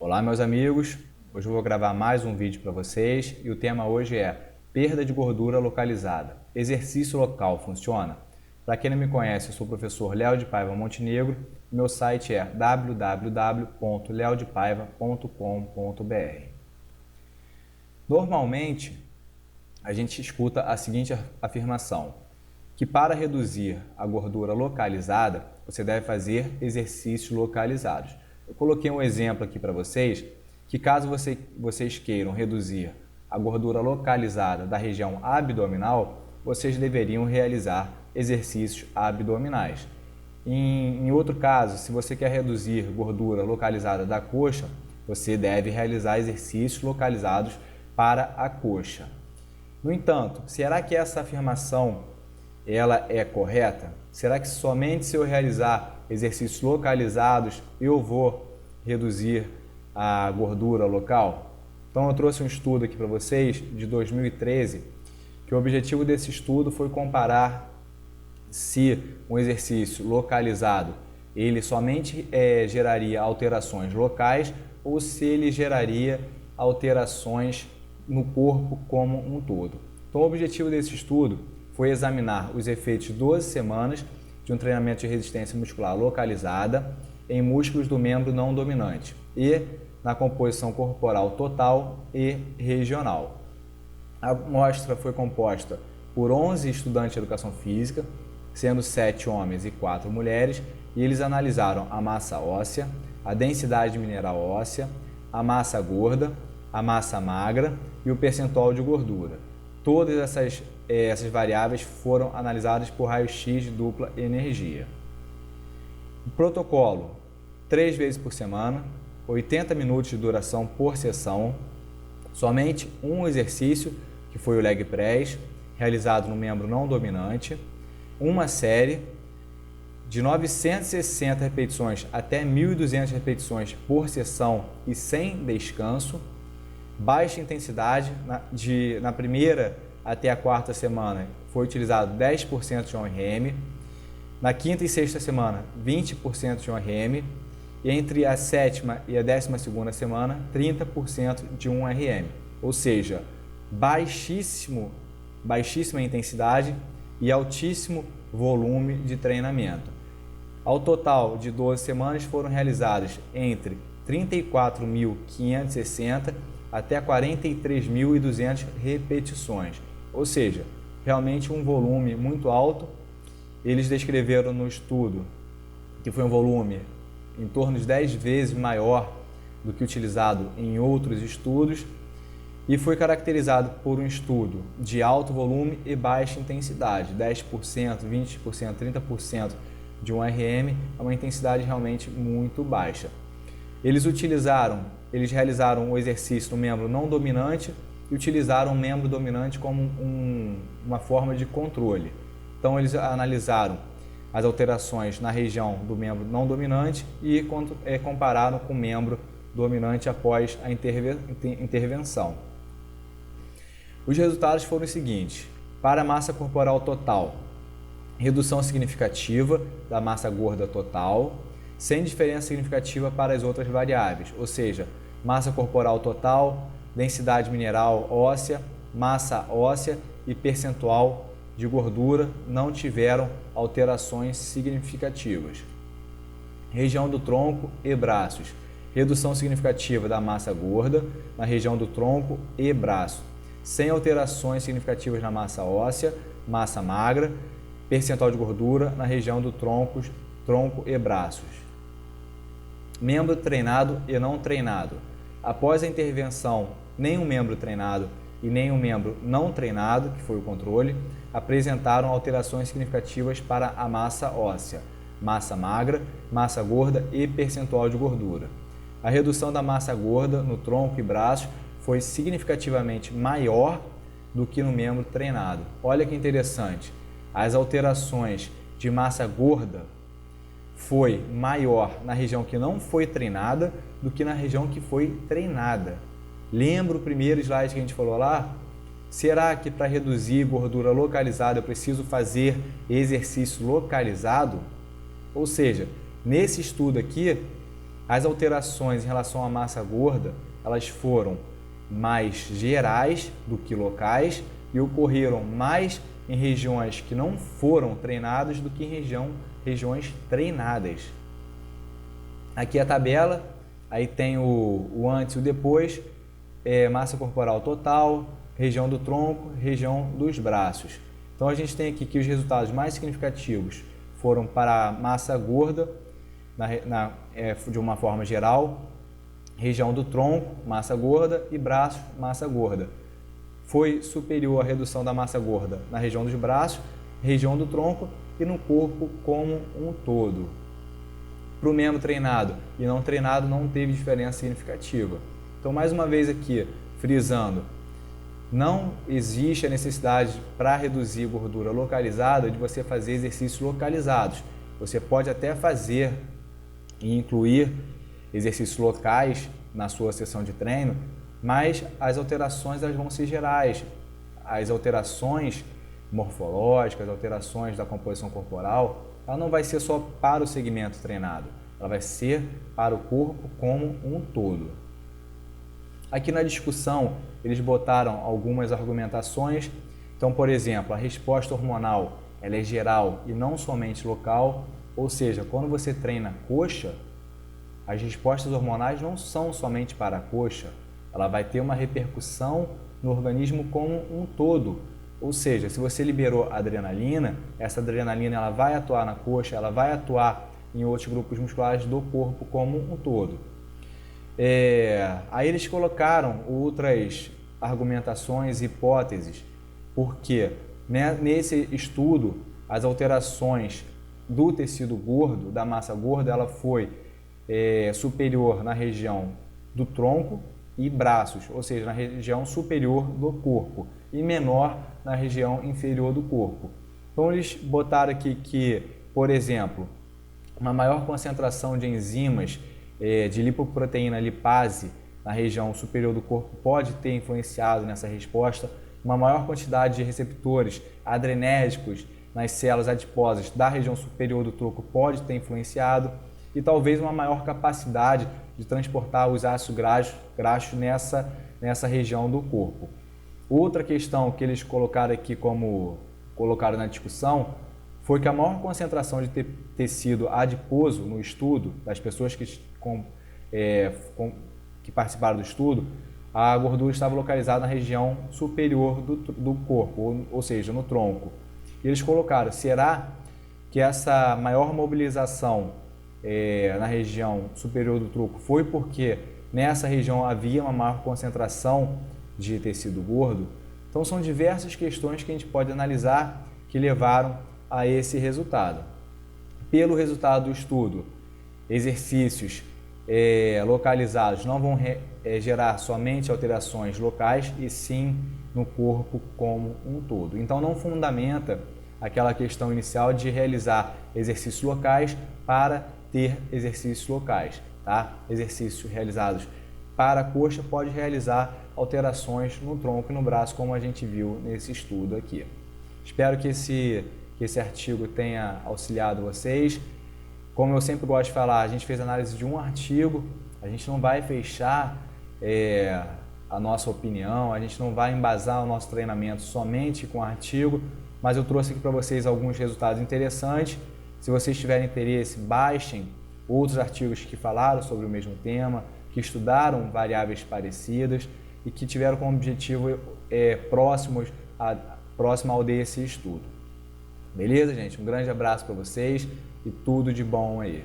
Olá, meus amigos. Hoje eu vou gravar mais um vídeo para vocês e o tema hoje é perda de gordura localizada. Exercício local funciona? Para quem não me conhece, eu sou o professor Léo de Paiva Montenegro. Meu site é www.leodepaiva.com.br. Normalmente, a gente escuta a seguinte afirmação, que para reduzir a gordura localizada, você deve fazer exercícios localizados. Eu coloquei um exemplo aqui para vocês, que caso vocês queiram reduzir a gordura localizada da região abdominal, vocês deveriam realizar exercícios abdominais. Em outro caso, se você quer reduzir gordura localizada da coxa, você deve realizar exercícios localizados para a coxa. No entanto, será que essa afirmação ela é correta? Será que somente se eu realizar exercícios localizados eu vou reduzir a gordura local? Então eu trouxe um estudo aqui para vocês de 2013, que o objetivo desse estudo foi comparar se um exercício localizado ele somente geraria alterações locais ou se ele geraria alterações no corpo como um todo. Então o objetivo desse estudo foi examinar os efeitos de 12 semanas de um treinamento de resistência muscular localizada em músculos do membro não dominante e na composição corporal total e regional. A amostra foi composta por 11 estudantes de educação física, sendo 7 homens e 4 mulheres, e eles analisaram a massa óssea, a densidade mineral óssea, a massa gorda, a massa magra e o percentual de gordura. Todas essas variáveis foram analisadas por raio-x de dupla energia. O protocolo, 3 vezes por semana, 80 minutos de duração por sessão, somente um exercício, que foi o leg press, realizado no membro não dominante, uma série de 960 repetições até 1.200 repetições por sessão e sem descanso, baixa intensidade, na primeira até a quarta semana foi utilizado 10% de 1RM, na quinta e sexta semana 20% de 1RM e entre a sétima e a 12ª semana 30% de 1RM, ou seja, baixíssima intensidade e altíssimo volume de treinamento. Ao total de 12 semanas foram realizadas entre 34.560 até 43.200 repetições, ou seja, realmente um volume muito alto. Eles descreveram no estudo que foi um volume em torno de 10 vezes maior do que utilizado em outros estudos e foi caracterizado por um estudo de alto volume e baixa intensidade, 10%, 20%, 30% de 1RM é uma intensidade realmente muito baixa. Eles realizaram o exercício no membro não dominante e utilizaram o membro dominante como uma forma de controle. Então eles analisaram as alterações na região do membro não dominante e compararam com o membro dominante após a intervenção. Os resultados foram os seguintes: para a massa corporal total, redução significativa da massa gorda total, sem diferença significativa para as outras variáveis, ou seja, massa corporal total, densidade mineral óssea, massa óssea e percentual de gordura não tiveram alterações significativas. Região do tronco e braços, redução significativa da massa gorda na região do tronco e braço, sem alterações significativas na massa óssea, massa magra, percentual de gordura na região do tronco e braços. Membro treinado e não treinado. Após a intervenção, nenhum membro treinado e nenhum membro não treinado, que foi o controle, apresentaram alterações significativas para a massa óssea, massa magra, massa gorda e percentual de gordura. A redução da massa gorda no tronco e braços foi significativamente maior do que no membro treinado. Olha que interessante, as alterações de massa gorda foi maior na região que não foi treinada do que na região que foi treinada. Lembra o primeiro slide que a gente falou lá? Será que para reduzir gordura localizada eu preciso fazer exercício localizado? Ou seja, nesse estudo aqui, As alterações em relação à massa gorda, elas foram mais gerais do que locais e ocorreram mais em regiões que não foram treinadas do que em regiões treinadas. Aqui a tabela, aí tem o antes e o depois, massa corporal total, região do tronco, região dos braços. Então a gente tem aqui que os resultados mais significativos foram para a massa gorda, de uma forma geral, região do tronco, massa gorda, e braços, massa gorda. Foi superior a redução da massa gorda na região dos braços, região do tronco e no corpo como um todo. Para o membro treinado e não treinado não teve diferença significativa. Então, mais uma vez aqui, frisando, não existe a necessidade para reduzir gordura localizada de você fazer exercícios localizados. Você pode até fazer e incluir exercícios locais na sua sessão de treino, mas as alterações elas vão ser gerais. As alterações morfológicas, as alterações da composição corporal, ela não vai ser só para o segmento treinado, ela vai ser para o corpo como um todo. Aqui na discussão, eles botaram algumas argumentações. Então, por exemplo, a resposta hormonal ela é geral e não somente local, ou seja, quando você treina coxa, as respostas hormonais não são somente para a coxa, ela vai ter uma repercussão no organismo como um todo. Ou seja, se você liberou adrenalina, essa adrenalina ela vai atuar na coxa, ela vai atuar em outros grupos musculares do corpo como um todo. Aí eles colocaram outras argumentações e hipóteses, porque nesse estudo as alterações do tecido gordo, da massa gorda, ela foi superior na região do tronco e braços, ou seja, na região superior do corpo e menor na região inferior do corpo. Então eles botaram aqui que, por exemplo, uma maior concentração de enzimas de lipoproteína lipase na região superior do corpo pode ter influenciado nessa resposta. Uma maior quantidade de receptores adrenérgicos nas células adiposas da região superior do tronco pode ter influenciado, e talvez uma maior capacidade de transportar os ácidos graxos nessa região do corpo. Outra questão que eles colocaram aqui colocaram na discussão foi que a maior concentração de tecido adiposo no estudo, das pessoas que participaram do estudo, a gordura estava localizada na região superior do corpo, ou seja, no tronco. E eles colocaram, será que essa maior mobilização na região superior do tronco foi porque nessa região havia uma maior concentração de tecido gordo? Então são diversas questões que a gente pode analisar que levaram a esse resultado. Pelo resultado do estudo, exercícios localizados não vão gerar somente alterações locais e sim no corpo como um todo. Então não fundamenta aquela questão inicial de realizar exercícios locais para ter exercícios locais, tá? Exercícios realizados para a coxa pode realizar alterações no tronco e no braço, como a gente viu nesse estudo aqui. Espero que esse artigo tenha auxiliado vocês. Como eu sempre gosto de falar, a gente fez análise de um artigo, a gente não vai fechar a nossa opinião, a gente não vai embasar o nosso treinamento somente com o artigo, mas eu trouxe aqui para vocês alguns resultados interessantes. Se vocês tiverem interesse, baixem outros artigos que falaram sobre o mesmo tema, que estudaram variáveis parecidas e que tiveram como objetivo próximo ao desse estudo. Beleza, gente? Um grande abraço para vocês e tudo de bom aí.